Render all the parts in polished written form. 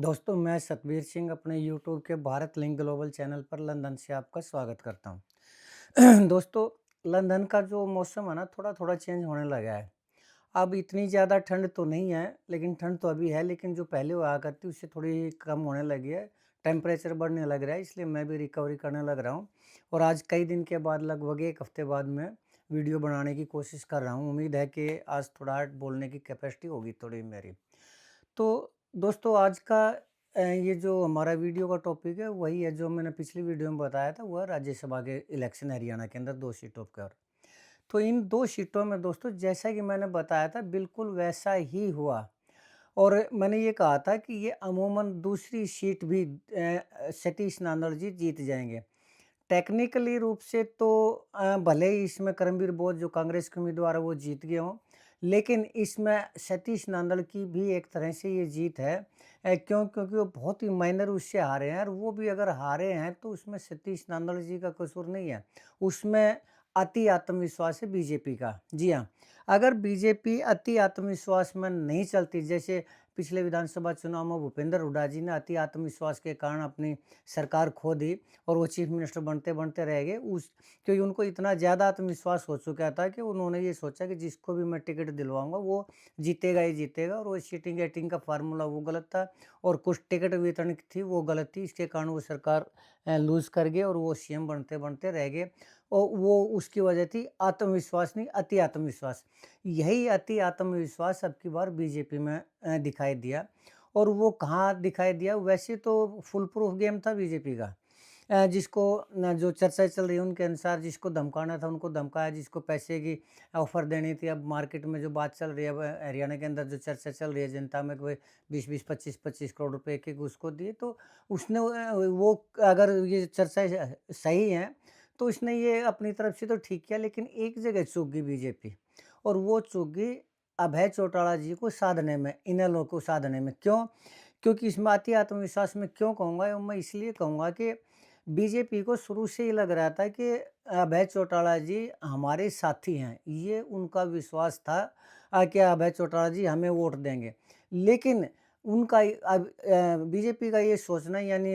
दोस्तों, मैं सतबीर सिंह अपने यूट्यूब के भारत लिंक ग्लोबल चैनल पर लंदन से आपका स्वागत करता हूँ। दोस्तों, लंदन का जो मौसम है ना थोड़ा-थोड़ा चेंज होने लगा है। अब इतनी ज़्यादा ठंड तो नहीं है, लेकिन ठंड तो अभी है, लेकिन जो पहले हुआ करती उससे थोड़ी कम होने लगी है। टेम्परेचर बढ़ने लग रहा है, इसलिए मैं भी रिकवरी करने लग रहा हूँ और आज कई दिन के बाद लगभग 1 हफ्ते बाद मैं वीडियो बनाने की कोशिश कर रहा हूँ। उम्मीद है कि आज थोड़ा बोलने की कैपेसिटी होगी थोड़ी मेरी। तो दोस्तों आज का ये जो हमारा वीडियो का टॉपिक है वही है जो मैंने पिछली वीडियो में बताया था, वो है राज्यसभा के इलेक्शन हरियाणा के अंदर 2 सीटों पर। तो इन 2 सीटों में दोस्तों जैसा कि मैंने बताया था बिल्कुल वैसा ही हुआ और मैंने ये कहा था कि ये अमूमन दूसरी सीट भी सतीश नांदल जी जीत जाएँगे। टेक्निकली रूप से तो भले ही इसमें करमवीर बोस जो कांग्रेस के उम्मीदवार है वो जीत गए हों, लेकिन इसमें सतीश नांदल की भी एक तरह से ये जीत है। क्योंकि वो बहुत ही माइनर उससे हारे हैं और वो भी अगर हारे हैं तो उसमें सतीश नांदल जी का कसूर नहीं है, उसमें अति आत्मविश्वास है बीजेपी का। जी हाँ, अगर बीजेपी अति आत्मविश्वास में नहीं चलती, जैसे पिछले विधानसभा चुनाव में भूपेंद्र हुड्डा जी ने अति आत्मविश्वास के कारण अपनी सरकार खो दी और वो चीफ मिनिस्टर बनते-बनते रह गए उस क्योंकि उनको इतना ज़्यादा आत्मविश्वास हो चुका था कि उन्होंने ये सोचा कि जिसको भी मैं टिकट दिलवाऊँगा वो जीतेगा ही जीतेगा और वो सीटिंग-एटिंग का फ़ॉर्मूला वो गलत था और कुछ टिकट वितरण थी वो गलत थी। इसके कारण वो सरकार लूज़ कर गए और वो सीएम बनते-बनते रह गए और वो उसकी वजह थी आत्मविश्वास नहीं, अति आत्मविश्वास। यही अति आत्मविश्वास अब की बार बीजेपी में दिखाई दिया और वो कहाँ दिखाई दिया, वैसे तो फुल प्रूफ गेम था बीजेपी का। जिसको न जो चर्चाएँ चल रही है उनके अनुसार जिसको धमकाना था उनको धमकाया, जिसको पैसे की ऑफ़र देनी थी। अब मार्केट में जो बात चल रही है, अब हरियाणा के अंदर जो चर्चा चल रही है जनता में कि भाई 20-20, 25-25 करोड़ रुपए एक-एक उसको दिए, तो उसने वो अगर ये चर्चाएँ सही हैं, तो उसने ये अपनी तरफ से तो ठीक किया, लेकिन एक जगह चूक गई बीजेपी और वो चूक गई अभय चौटाला जी को साधने में, इनेलो को साधने में। क्यों? क्योंकि इसमें अति आत्मविश्वास मैं क्यों कहूँगा? मैं इसलिए कहूँगा कि बीजेपी को शुरू से ही लग रहा था कि अभय चौटाला जी हमारे साथी हैं। ये उनका विश्वास था कि अभय चौटाला जी हमें वोट देंगे। लेकिन उनका अब बीजेपी का ये सोचना, यानी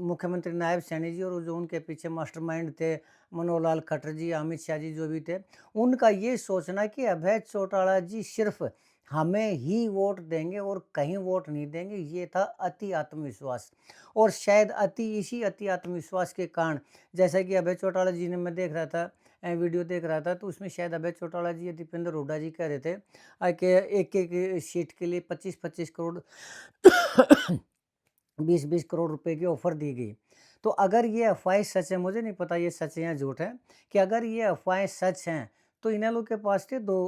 मुख्यमंत्री नायब सैनी जी और जो उनके पीछे मास्टरमाइंड थे, मनोहर लाल खट्टर जी, अमित शाह जी जो भी थे, उनका ये सोचना कि अभय चौटाला जी सिर्फ़ हमें ही वोट देंगे और कहीं वोट नहीं देंगे, ये था अति आत्मविश्वास। और शायद इसी अति आत्मविश्वास के कारण, जैसा कि अभय चौटाला जी ने, मैं देख रहा था वीडियो देख रहा था, तो उसमें शायद अभय चौटाला जी या दीपेंद्र हुड्डा जी कह रहे थे कि एक-एक सीट के लिए 25-25 करोड़ 20-20 करोड़ रुपए की ऑफ़र दी गई। तो अगर ये अफ़वाहें सच है, मुझे नहीं पता ये सच है या झूठ है, कि अगर ये अफ़वाहें सच हैं, तो इनेलो के पास थे 2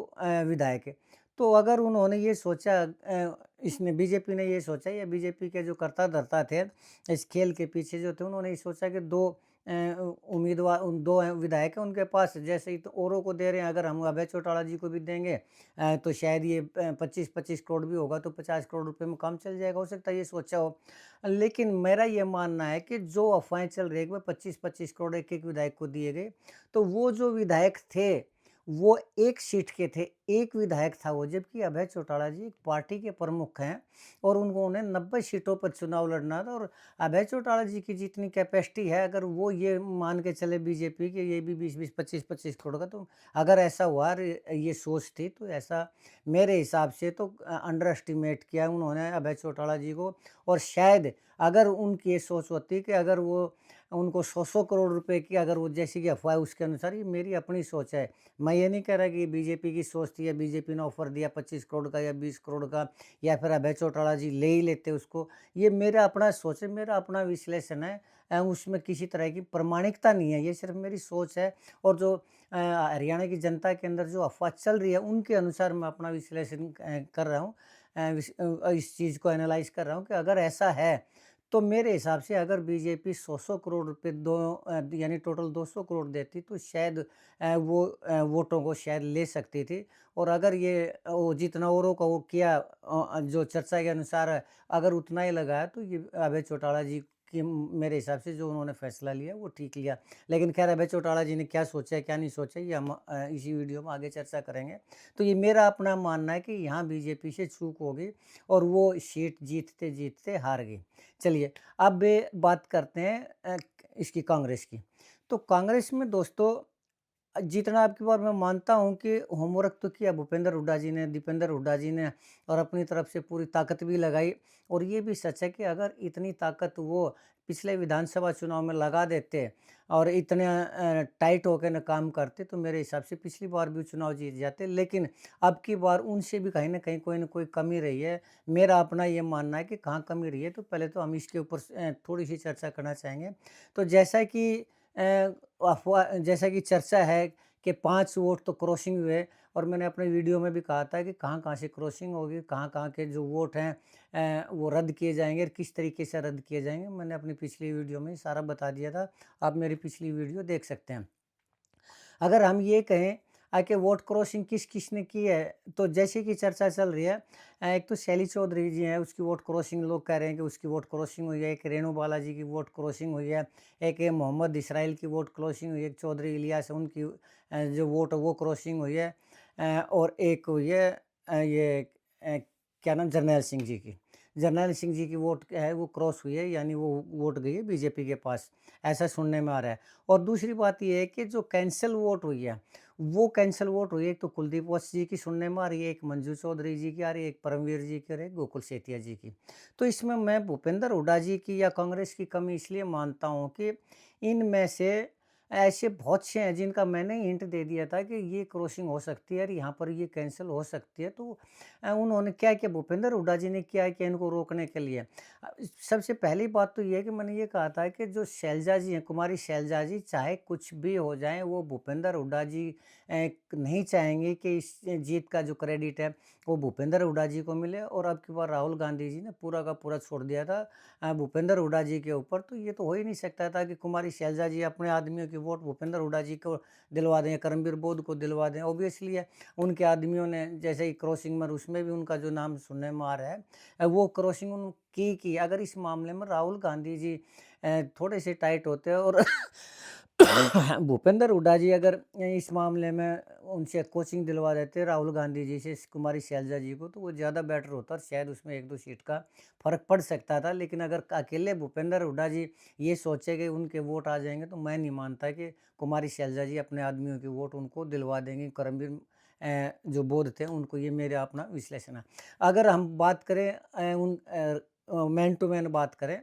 विधायक। तो अगर उन्होंने ये सोचा, इसने बीजेपी ने ये सोचा, या बीजेपी के जो कर्ता-धर्ता थे, इस खेल के पीछे जो थे, उन्होंने ये सोचा कि 2 उम्मीदवार, उन 2 विधायक हैं उनके पास, जैसे ही तो औरों को दे रहे हैं, अगर हम अभय चौटाला जी को भी देंगे तो शायद ये 25-25 करोड़ भी होगा तो 50 करोड़ रुपए में काम चल जाएगा, हो सकता है ये सोचा हो। लेकिन मेरा ये मानना है कि जो अफ़वाहें चल रही है कि 25-25 करोड़ एक-एक विधायक को दिए गए, तो वो जो विधायक थे, वो एक सीट के थे, एक विधायक था वो, जबकि अभय चौटाला जी एक पार्टी के प्रमुख हैं और उन्होंने 90 सीटों पर चुनाव लड़ना था और अभय चौटाला जी की जितनी कैपेसिटी है, अगर वो ये मान के चले बीजेपी कि ये भी 20-20, 25-25 करोड़ का, तो अगर ऐसा हुआ और ये सोच थी, तो ऐसा मेरे हिसाब से तो अंडर एस्टिमेट किया उन्होंने अभय चौटाला जी को। और शायद अगर उनकी ये सोच होती कि अगर वो उनको 100-100 करोड़ रुपए की, अगर वो जैसी कि अफ़वाह है उसके अनुसार, ये मेरी अपनी सोच है। मैं ये नहीं कह रहा कि बीजेपी की सोच थी या बीजेपी ने ऑफ़र दिया 25 करोड़ का या 20 करोड़ का, या फिर अभय चौटाला जी ले ही लेते उसको। ये मेरा अपना सोच है, मेरा अपना विश्लेषण है। उसमें किसी तरह की प्रामाणिकता नहीं है, ये सिर्फ़ मेरी सोच है और जो हरियाणा की जनता के अंदर जो अफ़वाह चल रही है, उनके अनुसार मैं अपना विश्लेषण कर रहा हूँ। इस चीज़ को एनालाइज़ कर रहा हूँ कि अगर ऐसा है, तो मेरे हिसाब से अगर बीजेपी 100-100 करोड़ रुपए यानी टोटल 200 करोड़ देती, तो शायद वो वोटों को शायद ले सकती थी। और अगर ये वो जितना औरों का वो किया, जो चर्चा के अनुसार अगर उतना ही लगाया, तो ये अभय चौटाला जी कि मेरे हिसाब से जो उन्होंने फैसला लिया वो ठीक लिया। लेकिन खैर अभय चौटाला जी ने क्या सोचा है, क्या नहीं सोचा, ये हम इसी वीडियो में आगे चर्चा करेंगे। तो ये मेरा अपना मानना है कि यहाँ बीजेपी से चूक हो गई और वो सीट जीतते-जीतते हार गई। चलिए, अब बात करते हैं इसकी कांग्रेस की। तो कांग्रेस में दोस्तों जितना अब की बार मैं मानता हूँ कि होमवर्क तो किया भूपेंद्र हुड्डा जी ने, दीपेंद्र हुड्डा जी ने, और अपनी तरफ से पूरी ताकत भी लगाई। और ये भी सच है कि अगर इतनी ताकत वो पिछले विधानसभा चुनाव में लगा देते और इतने टाइट होकर न काम करते, तो मेरे हिसाब से पिछली बार भी चुनाव जीत जाते। लेकिन अब की बार उनसे भी कहीं न कोई कमी रही है। मेरा अपना ये मानना है कि कहाँ कमी रही है, तो पहले तो हम इसके ऊपर थोड़ी-सी चर्चा करना चाहेंगे। तो जैसा कि चर्चा है कि 5 वोट तो क्रॉसिंग हुए, और मैंने अपने वीडियो में भी कहा था कि कहाँ-कहाँ से क्रॉसिंग होगी, कहाँ-कहाँ के जो वोट हैं वो रद्द किए जाएँगे और किस तरीके से रद्द किए जाएँगे। मैंने अपनी पिछली वीडियो में सारा बता दिया था, आप मेरी पिछली वीडियो देख सकते हैं। अगर हम ये कहें कि वोट क्रॉसिंग किस-किस ने की है, तो जैसे कि चर्चा चल रही है, एक तो शैली चौधरी जी हैं, उसकी वोट क्रॉसिंग लोग कह रहे हैं कि उसकी वोट क्रॉसिंग हुई है, एक रेणु बालाजी की वोट क्रॉसिंग हुई है, एक ये मोहम्मद इसराइल की वोट क्रॉसिंग हुई है, एक चौधरी इलियास है उनकी जो वोट है वो क्रॉसिंग हुई है, और एक हुई है क्या नाम, जरनैल सिंह जी की। जरनैल सिंह जी की वोट क्या है वो क्रॉस हुई है, यानी वो वोट गई है बीजेपी के पास, ऐसा सुनने में आ रहा है। और दूसरी बात ये है कि जो कैंसल वोट हुई है, वो कैंसल वोट हुई है, एक तो कुलदीप वत्स जी की सुनने में आ रही है, एक मंजू चौधरी जी की आ रही है, एक परमवीर जी की और एक गोकुल सेतिया जी की। तो इसमें मैं भूपेंद्र हुड्डा जी की या कांग्रेस की कमी इसलिए मानता हूँ कि इनमें से ऐसे बहुत से हैं जिनका मैंने हिंट दे दिया था कि ये क्रॉसिंग हो सकती है और यहाँ पर ये कैंसल हो सकती है। तो उन्होंने क्या किया, भूपेंद्र हुड्डा जी ने क्या किया इनको रोकने के लिए। सबसे पहली बात तो ये है कि मैंने ये कहा था कि जो शैलजा जी हैं, कुमारी शैलजा जी, चाहे कुछ भी हो जाए, वो भूपेंद्र हुड्डा जी नहीं चाहेंगे कि इस जीत का जो क्रेडिट है वो भूपेंद्र हुड्डा जी को मिले। और अब की बार राहुल गांधी जी ने पूरा का पूरा छोड़ दिया था भूपेंद्र हुड्डा जी के ऊपर। तो ये तो हो ही नहीं सकता था कि कुमारी शैलजा जी अपने आदमियों की वोट भूपेंद्र हुड्डा जी को दिलवा दें, करमबीर बोध को दिलवा दें। ऑब्वियसली है, उनके आदमियों ने जैसे ही क्रॉसिंग में, उसमें भी उनका जो नाम सुनने में आ रहा है, वो क्रॉसिंग की। अगर इस मामले में राहुल गांधी जी थोड़े से टाइट होते हैं और भूपेंद्र हुड्डा जी अगर इस मामले में उनसे कोचिंग दिलवा देते राहुल गांधी जी से कुमारी शैलजा जी को, तो वो ज़्यादा बेटर होता और शायद उसमें 1-2 सीट का फ़र्क पड़ सकता था। लेकिन अगर अकेले भूपेंद्र हुड्डा जी ये सोचे कि उनके वोट आ जाएँगे, तो मैं नहीं मानता कि कुमारी शैलजा जी अपने आदमियों के वोट उनको दिलवा देंगी। करमबीर जो बोध थे उनको, ये मेरा अपना विश्लेषण है। अगर हम बात करें मैन टू मैन बात करें,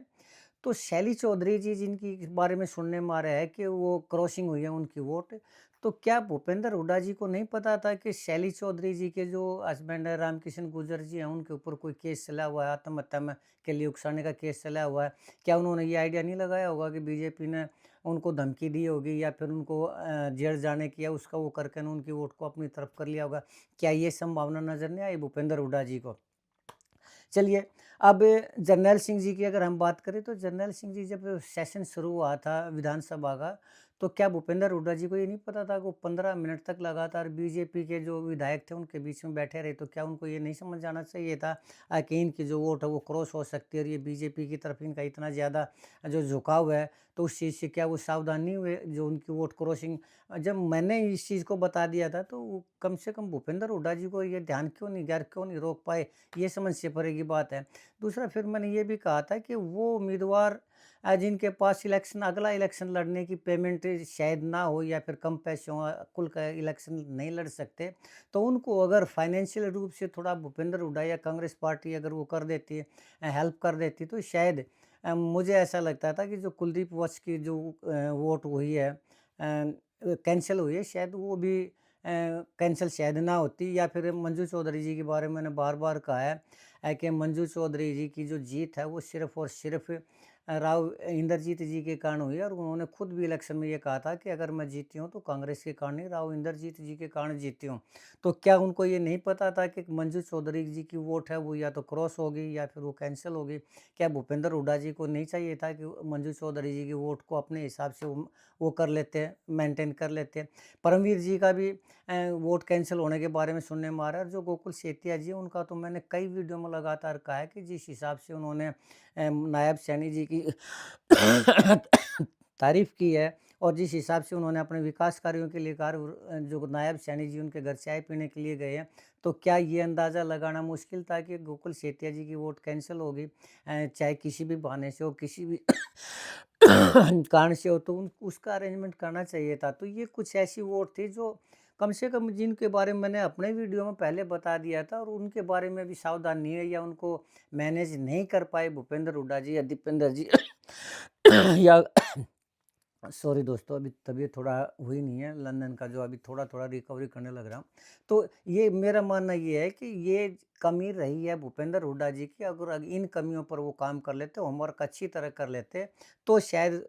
तो शैली चौधरी जी जिनकी बारे में सुनने में आ रहा है कि वो क्रॉसिंग हुई है उनकी वोट, तो क्या भूपेंद्र हुड्डा जी को नहीं पता था कि शैली चौधरी जी के जो हस्बैंड है रामकिशन गुर्जर जी हैं, उनके ऊपर कोई केस चला हुआ है, आत्महत्या में के लिए उकसाने का केस चला हुआ है? क्या उन्होंने ये आइडिया नहीं लगाया होगा कि बीजेपी ने उनको धमकी दी होगी या फिर उनको जेल जाने की, या उसका वो करके ना उनकी वोट को अपनी तरफ कर लिया होगा? क्या ये संभावना नज़र नहीं आई भूपेंद्र हुड्डा जी को? चलिए, अब जरनैल सिंह जी की अगर हम बात करें, तो जरनैल सिंह जी जब सेशन शुरू हुआ था विधानसभा का, तो क्या भूपेंद्र हुड्डा जी को ये नहीं पता था कि वो 15 मिनट तक लगातार बीजेपी के जो विधायक थे उनके बीच में बैठे रहे? तो क्या उनको ये नहीं समझ जाना चाहिए था कि इनकी जो वोट है वो क्रॉस हो सकती है और ये बीजेपी की तरफ इनका इतना ज़्यादा जो झुकाव है, तो उस चीज़ से क्या वो सावधान नहीं हुए जो उनकी वोट क्रॉसिंग जब मैंने इस चीज़ को बता दिया था, तो वो कम से कम भूपेंद्र हुड्डा जी को ये ध्यान क्यों नहीं गैर क्यों नहीं रोक पाए? ये समझ से परे की बात है। दूसरा, फिर मैंने ये भी कहा था कि वो उम्मीदवार जिनके पास अगला इलेक्शन लड़ने की पेमेंट शायद ना हो या फिर कम पैसे हों, कुल का इलेक्शन नहीं लड़ सकते, तो उनको अगर फाइनेंशियल रूप से थोड़ा भूपेंद्र हुड्डा या कांग्रेस पार्टी अगर वो कर देती है, हेल्प कर देती, तो शायद मुझे ऐसा लगता था कि जो कुलदीप वत्स की जो वोट हुई है कैंसल हुई है, शायद वो भी कैंसल शायद ना होती। या फिर मंजू चौधरी जी के बारे में मैंने बार-बार कहा है कि मंजू चौधरी जी की जो जीत है वो सिर्फ़ और सिर्फ़ राव इंदरजीत जी के कारण हुई है, और उन्होंने खुद भी इलेक्शन में ये कहा था कि अगर मैं जीती हूँ तो कांग्रेस के कारण नहीं, राव इंदरजीत जी के कारण जीती हूँ। तो क्या उनको ये नहीं पता था कि मंजू चौधरी जी की वोट है वो या तो क्रॉस होगी या फिर वो कैंसल होगी? क्या भूपेंद्र हुड्डा जी को नहीं चाहिए था कि मंजू चौधरी जी की वोट को अपने हिसाब से वो कर लेते, मेंटेन कर लेते? परमवीर जी का भी वोट कैंसल होने के बारे में सुनने में आ रहा है, और जो गोकुल सेतिया जी हैं, उनका तो मैंने कई वीडियो में लगातार कहा है कि जिस हिसाब से उन्होंने नायब सैनी जी की की तारीफ़ की है और जिस हिसाब से उन्होंने अपने विकास कार्यों के लिए कहा और जो नायब सैनी जी उनके घर चाय पीने के लिए गए हैं, तो क्या ये अंदाज़ा लगाना मुश्किल था कि गोकुल सेठिया जी की वोट कैंसल होगी? चाहे किसी भी बहाने से हो, किसी भी कारण से हो, तो उन उसका अरेंजमेंट करना चाहिए था। तो ये कुछ ऐसी वोट थी जो कम से कम जिनके बारे में मैंने अपने वीडियो में पहले बता दिया था और उनके बारे में भी सावधान नहीं है या उनको मैनेज नहीं कर पाए भूपेंद्र हुड्डा जी या दीपेंद्र जी या सॉरी दोस्तों, अभी तबीयत थोड़ा हुई नहीं है, लंदन का जो अभी थोड़ा-थोड़ा रिकवरी करने लग रहा हूँ। तो ये मेरा मानना ये है कि ये कमी रही है भूपेंद्र हुड्डा जी की, अगर इन कमियों पर वो काम कर लेते, होमवर्क अच्छी तरह कर लेते, तो शायद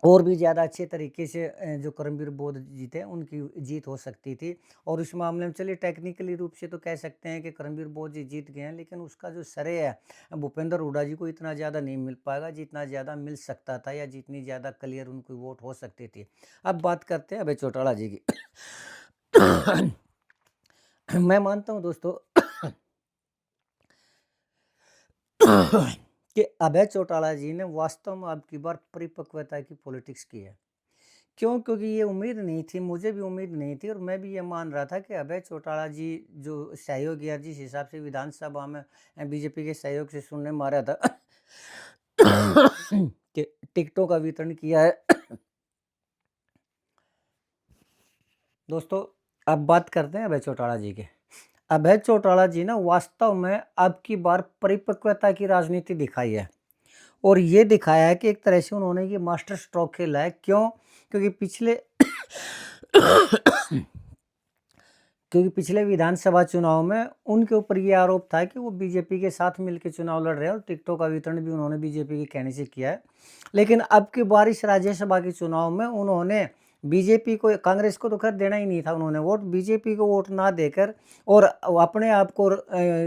और भी ज़्यादा अच्छे तरीके से जो करमवीर बौद्ध जी थे, उनकी जीत हो सकती थी। और इस मामले में चलिए टेक्निकली रूप से तो कह सकते हैं कि करमवीर बौद्ध जी जीत गए हैं, लेकिन उसका जो श्रेय है, भूपेंद्र हुड्डा जी को इतना ज़्यादा नहीं मिल पाएगा, जितना ज़्यादा मिल सकता था या जितनी ज़्यादा क्लियर उनकी वोट हो सकती थी। अब बात करते हैं अभय चौटाला जी की। मैं मानता हूँ दोस्तों कि अभय चौटाला जी ने वास्तव में अब की बार परिपक्वता की पॉलिटिक्स की है। क्यों? क्योंकि ये उम्मीद नहीं थी, मुझे भी उम्मीद नहीं थी और मैं भी ये मान रहा था कि अभय चौटाला जी जो सहयोगी है, जिस हिसाब से विधानसभा में बीजेपी के सहयोग से सुनने में आ रहा था कि टिकटों का वितरण किया है। दोस्तों, अब बात करते हैं अभय चौटाला जी के। अभय चौटाला जी ने वास्तव में अब की बार परिपक्वता की राजनीति दिखाई है और ये दिखाया है कि एक तरह से उन्होंने ये मास्टर स्ट्रोक खेला है। क्यों? क्योंकि पिछले क्योंकि पिछले विधानसभा चुनाव में उनके ऊपर ये आरोप था कि वो बीजेपी के साथ मिलकर चुनाव लड़ रहे हैं और टिकटों का वितरण भी उन्होंने बीजेपी के कहने से किया है। लेकिन अब की बार इस राज्यसभा के चुनाव में उन्होंने बीजेपी को, कांग्रेस को तो खैर देना ही नहीं था उन्होंने वोट, बीजेपी को वोट ना देकर और अपने आप को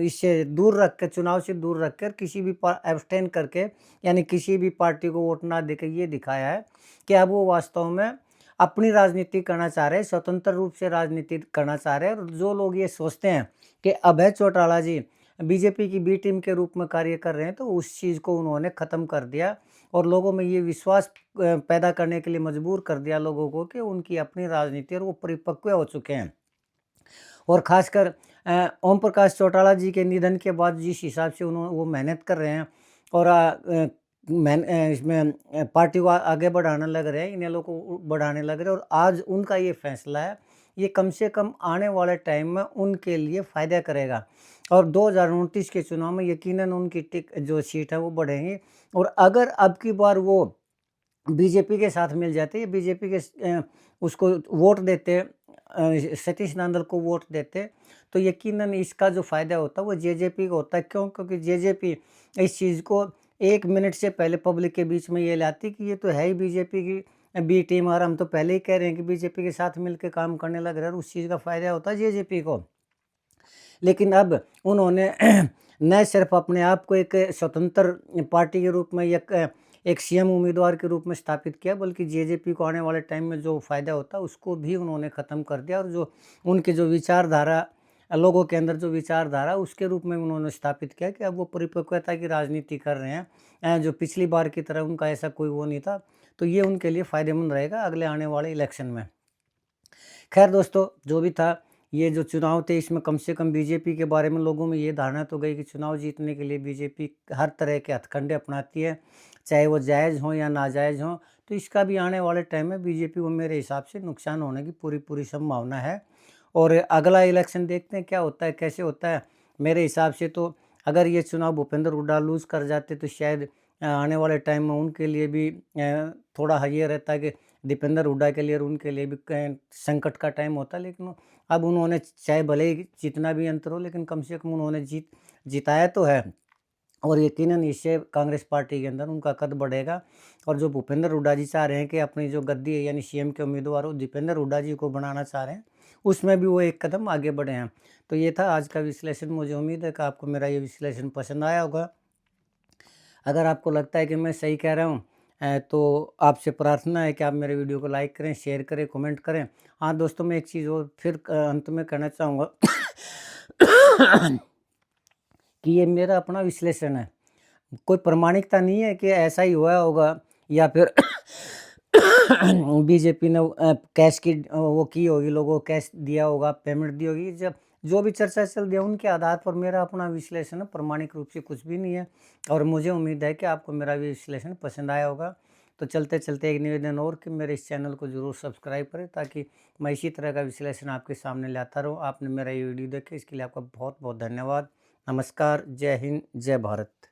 इससे दूर रख कर, चुनाव से दूर रख कर किसी भी एब्सटेन करके, यानी किसी भी पार्टी को वोट ना देकर ये दिखाया है कि अब वो वास्तव में अपनी राजनीति करना चाह रहे हैं, स्वतंत्र रूप से राजनीति करना चाह रहे हैं। और जो लोग ये सोचते हैं कि अभय चौटाला जी बीजेपी की बी टीम के रूप में कार्य कर रहे हैं, तो उस चीज़ को उन्होंने ख़त्म कर दिया और लोगों में ये विश्वास पैदा करने के लिए मजबूर कर दिया लोगों को कि उनकी अपनी राजनीति और वो परिपक्व हो चुके हैं। और ख़ासकर ओम प्रकाश चौटाला जी के निधन के बाद जिस हिसाब से वो मेहनत कर रहे हैं और इसमें पार्टी को आगे बढ़ाने लग रहे हैं, इन्हें लोग को बढ़ाने लग रहे हैं और आज उनका ये फैसला है, ये कम से कम आने वाले टाइम में उनके लिए फ़ायदा करेगा और 2029 के चुनाव में यकीनन उनकी जो सीट है वो बढ़ेंगी। और अगर अब की बार वो बीजेपी के साथ मिल जाते, बीजेपी के उसको वोट देते, सतीश नांदल को वोट देते, तो यकीनन इसका जो फ़ायदा होता है वो जेजेपी को होता है। क्यों? क्योंकि जेजेपी इस चीज़ को 1 मिनट से पहले पब्लिक के बीच में ये लाती कि ये तो है ही बीजेपी की बी टीम और हम तो पहले ही कह रहे हैं कि बीजेपी के साथ मिलकर काम करने लग रहे हैं और उस चीज़ का फ़ायदा होता है जेजेपी को। लेकिन अब उन्होंने न सिर्फ अपने आप को एक स्वतंत्र पार्टी के रूप में या एक सीएम उम्मीदवार के रूप में स्थापित किया, बल्कि जेजेपी को आने वाले टाइम में जो फ़ायदा होता है उसको भी उन्होंने ख़त्म कर दिया और जो उनके जो विचारधारा, लोगों के अंदर जो विचारधारा उसके रूप में उन्होंने स्थापित किया कि अब वो परिपक्वता की राजनीति कर रहे हैं। जो पिछली बार की तरह उनका ऐसा कोई वो नहीं था, तो ये उनके लिए फ़ायदेमंद रहेगा अगले आने वाले इलेक्शन में। खैर दोस्तों, जो भी था, ये जो चुनाव थे इसमें कम से कम बीजेपी के बारे में लोगों में ये धारणा तो गई कि चुनाव जीतने के लिए बीजेपी हर तरह के हथकंडे अपनाती है, चाहे वो जायज़ हों या नाजायज़ हों। तो इसका भी आने वाले टाइम में बीजेपी को मेरे हिसाब से नुकसान होने की पूरी संभावना है। और अगला इलेक्शन देखते हैं क्या होता है, कैसे होता है। मेरे हिसाब से तो अगर ये चुनाव भूपेंद्र हुड्डा लूज़ कर जाते तो शायद आने वाले टाइम में उनके लिए भी थोड़ा ये रहता है कि दीपेंद्र हुड्डा के लिए और उनके लिए भी संकट का टाइम होता है। लेकिन अब उन्होंने चाहे भले ही जितना भी अंतर हो, लेकिन कम से कम उन्होंने जिताया तो है और यकीनन इससे कांग्रेस पार्टी के अंदर उनका कद बढ़ेगा। और जो भूपेंद्र हुड्डा जी चाह रहे हैं कि अपनी जो गद्दी है यानी सीएम के उम्मीदवार हो दीपेंद्र हुड्डा जी को बनाना चाह रहे हैं, उसमें भी वो एक कदम आगे बढ़े हैं। तो ये था आज का विश्लेषण। मुझे उम्मीद है कि आपको मेरा ये विश्लेषण पसंद आया होगा। अगर आपको लगता है कि मैं सही कह रहा हूँ तो आपसे प्रार्थना है कि आप मेरे वीडियो को लाइक करें, शेयर करें, कमेंट करें। हाँ दोस्तों, मैं एक चीज़ और फिर अंत में कहना चाहूँगा कि ये मेरा अपना विश्लेषण है कोई प्रामाणिकता नहीं है कि ऐसा ही हुआ होगा या फिर बीजेपी ने कैश की वो की होगी, लोगों को कैश दिया होगा, पेमेंट दी होगी। जब जो भी चर्चा चल रही है उनके आधार पर मेरा अपना विश्लेषण है, प्रामाणिक रूप से कुछ भी नहीं है। और मुझे उम्मीद है कि आपको मेरा भी विश्लेषण पसंद आया होगा। तो चलते-चलते एक निवेदन और कि मेरे इस चैनल को ज़रूर सब्सक्राइब करें, ताकि मैं इसी तरह का विश्लेषण आपके सामने लाता रहूँ। आपने मेरा ये वीडियो देखा, इसके लिए आपका बहुत-बहुत धन्यवाद। नमस्कार, जय हिंद, जय भारत।